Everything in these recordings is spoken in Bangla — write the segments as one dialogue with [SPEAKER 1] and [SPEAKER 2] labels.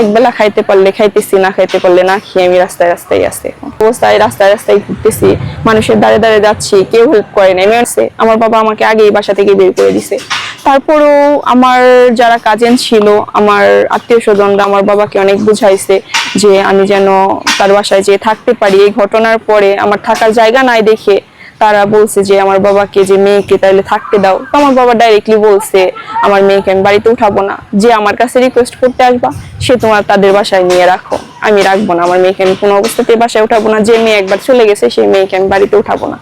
[SPEAKER 1] একবেলা খাইতে পারলে খাইতেছি, না খাইতে পারলে না খেয়ে আমি রাস্তায় রাস্তায় আছি। অবস্থায় রাস্তায় রাস্তায় ঘুরতেছি, মানুষের দাঁড়ে দাঁড়ে যাচ্ছি, কেউ হেল্প করে না। আমার বাবা আমাকে আগেই বাসা থেকে বের করে দিছে। তারপরেও আমার যারা কাজিন ছিল, আমার আত্মীয় স্বজনরা আমার বাবাকে অনেক বুঝাইছে যে আমি যেন তার বাসায় যেয়ে থাকতে পারি। এই ঘটনার পরে আমার থাকার জায়গা নাই দেখে তারা বলছে যে আমার বাবাকে যে মেয়েকে তাহলে থাকতে দাও। তো আমার বাবা ডাইরেক্টলি বলছে আমার মেয়েকে আমি বাড়িতে উঠাবো না, যে আমার কাছে রিকোয়েস্ট করতে আসবা সে তোমার তাদের বাসায় নিয়ে রাখো, আমি রাখবো না। আমার মেয়েকে আমি কোনো অবস্থাতে বাসায় উঠাবো না, যে মেয়ে একবার চলে গেছে সেই মেয়েকে আমি বাড়িতে উঠাবো না।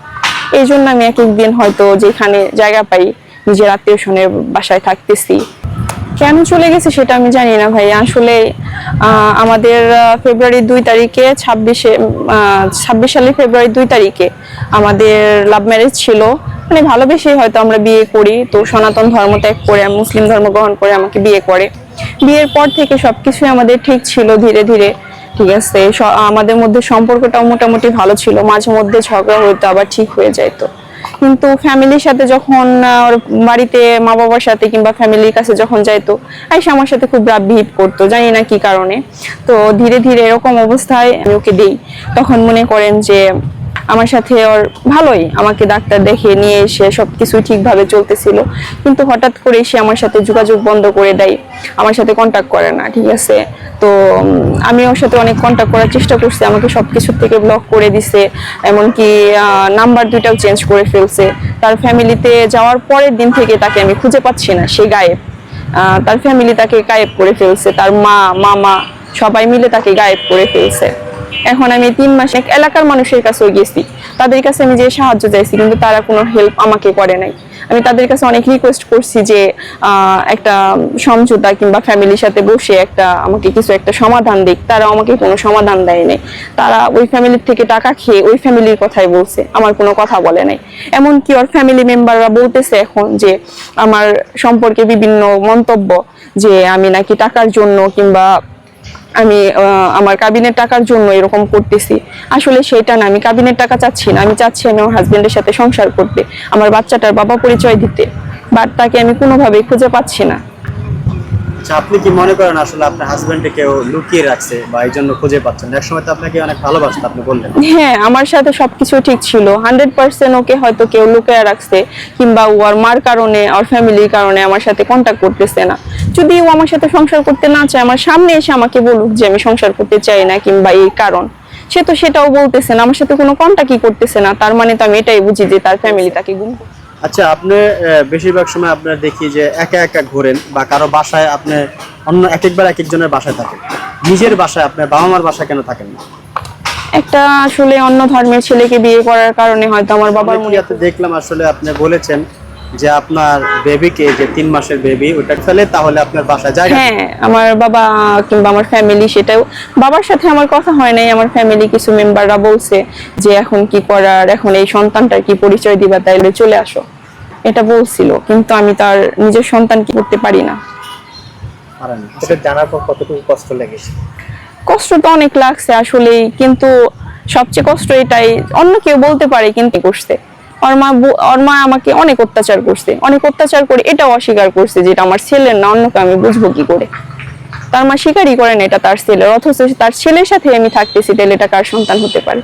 [SPEAKER 1] এই জন্য আমি এক একদিন হয়তো যেখানে জায়গা পাই নিজের আত্মীয় স্বজনের বাসায় থাকতেছি। কেন চলে গেছে সেটা আমি জানি না ভাই। আসলে আমাদের ফেব্রুয়ারি 2 তারিখে 26 সালের ফেব্রুয়ারি 2 তারিখে আমাদের লাভ ম্যারেজ ছিল। মানে ভালোবেসে হয়তো আমরা বিয়ে করি, তো সনাতন ধর্ম ত্যাগ করে মুসলিম ধর্ম গ্রহণ করে আমাকে বিয়ে করে। বিয়ের পর থেকে সবকিছুই আমাদের ঠিক ছিল ধীরে ধীরে, ঠিক আছে। আমাদের মধ্যে সম্পর্কটাও মোটামুটি ভালো ছিল, মাঝে মধ্যে ঝগড়া হইতো আবার ঠিক হয়ে যাইতো। কিন্তু ফ্যামিলির সাথে যখন বাড়িতে মা বাবার সাথে কিংবা ফ্যামিলির কাছে যখন যাইতো, আইসা আমার সাথে খুব রাফ বিহেভ করতো, জানি না কি কারণে। তো ধীরে ধীরে এরকম অবস্থায় আমি ওকে দিই। তখন মনে করেন যে আমার সাথে ওর ভালোই, আমাকে ডাক্তার দেখে নিয়ে এসে সবকিছু ঠিকভাবে চলতেছিল। কিন্তু হঠাৎ করে সে আমার সাথে যোগাযোগ বন্ধ করে দেয়, আমার সাথে কন্ট্যাক্ট করে না, ঠিক আছে। তো আমি ওর সাথে অনেক কন্ট্যাক্ট করার চেষ্টা করছি, আমাকে সবকিছু থেকে ব্লক করে দিছে, এমনকি নাম্বার 2টাও চেঞ্জ করে ফেলছে। তার ফ্যামিলিতে যাওয়ার পরের দিন থেকে তাকে আমি খুঁজে পাচ্ছি না, সে গায়েব। তার ফ্যামিলি তাকে গায়েব করে ফেলছে, তার মা মামা সবাই মিলে তাকে গায়েব করে ফেলছে। এখন আমি 3 মাস এক এলাকার মানুষের কাছেও গেছি, তাদের কাছে আমি যে সাহায্য চাইছি, কিন্তু তারা কোনো হেল্প আমাকে করে নাই। আমি তাদের কাছে অনেক রিকোয়েস্ট করছি যে একটা সমঝোতা কিংবা ফ্যামিলির সাথে বসে আমাকে কিছু একটা সমাধান দিক, তারা আমাকে কোনো সমাধান দেয় নাই। তারা ওই ফ্যামিলির থেকে টাকা খেয়ে ওই ফ্যামিলির কথাই বলছে, আমার কোনো কথা বলে নাই। এমনকি ওর ফ্যামিলি মেম্বাররা বলতেছে এখন যে আমার সম্পর্কে বিভিন্ন মন্তব্য, যে আমি নাকি টাকার জন্য কিংবা আমি আমার কাবিনের টাকার জন্য এরকম করতেছি। আসলে সেটা না, আমি কাবিনের টাকা চাচ্ছি না, আমি চাচ্ছি আমি আমার হাজবেন্ডের সাথে সংসার করতে, আমার বাচ্চাটার বাবা পরিচয় দিতে, বাট তাকে আমি কোনোভাবেই খুঁজে পাচ্ছি না।
[SPEAKER 2] আচ্ছা, আপনি কি মনে করেন আসলে আপনার হাজবেন্ডকে কেউ লুকিয়ে রাখছে বা এই জন্য খুঁজে পাচ্ছেন? এক সময় তো আপনাকে অনেক ভালোবাসতো, আপনি বললেন।
[SPEAKER 1] হ্যাঁ, আমার সাথে সবকিছু ঠিক ছিল, 100%। ওকে হয়তো কেউ লুকিয়ে রাখছে, কিংবা ওর মার কারণে ওর ফ্যামিলির কারণে আমার সাথে কন্ট্যাক্ট করতেছে না। যদি ও আমার সাথে সংসার করতে না চায়, আমার সামনে এসে আমাকে বলুক যে আমি সংসার করতে চাই না কিংবা এই কারণ, সে তো সেটাও বলতেছে না, আমার সাথে কোনো কন্ট্যাক্টই করতেছে না। তার মানে তো আমি এটাই বুঝি যে তার ফ্যামিলি তাকে গুম।
[SPEAKER 2] আচ্ছা, আপনি বেশিরভাগ সময় আপনার দেখি যে একা একা ঘোরেন বা কারো বাসায় আপনি অন্য একবার এক একজনের বাসায় থাকেন, নিজের বাসায় আপনার বাবা মার বাসায় কেন থাকেন না?
[SPEAKER 1] একটা আসলে অন্য ধর্মের ছেলেকে বিয়ে করার কারণে হয়তো আমার বাবার মনে
[SPEAKER 2] দেখলাম আসলে আপনি বলেছেন যে আপনার বেবিকে, যে 3 মাসের বেবি, ওটা ফেলে তাহলে আপনার বাসায় যায়।
[SPEAKER 1] হ্যাঁ, আমার বাবা কিংবা আমার ফ্যামিলি, সেটাও বাবার সাথে আমার কথা হয় নাই। আমার ফ্যামিলি কিছু মেম্বাররা বলছে যে এখন কি করার, এখন এই সন্তানটার কি পরিচয় দিবা, তাইলে চলে আসো, এটা বলছিল। কিন্তু আমি তার নিজের সন্তান কি করতে পারি না।
[SPEAKER 2] সেটা জানার পর কতটুকু কষ্ট লেগেছে?
[SPEAKER 1] কষ্ট তো অনেক লাগছে আসলে, কিন্তু সবচেয়ে কষ্ট এটাই, অন্য কেউ বলতে পারে কিন্তু করছে। ওর মা আমাকে অনেক অত্যাচার করছে, অনেক অত্যাচার করে এটাও অস্বীকার করছে যে এটা আমার ছেলের না, অন্যকে আমি বুঝবো কি করে। তার মা স্বীকারই করেন এটা তার ছেলের, অথচ তার ছেলের সাথে আমি থাকতেছি, তাহলে এটা কার সন্তান হতে পারে?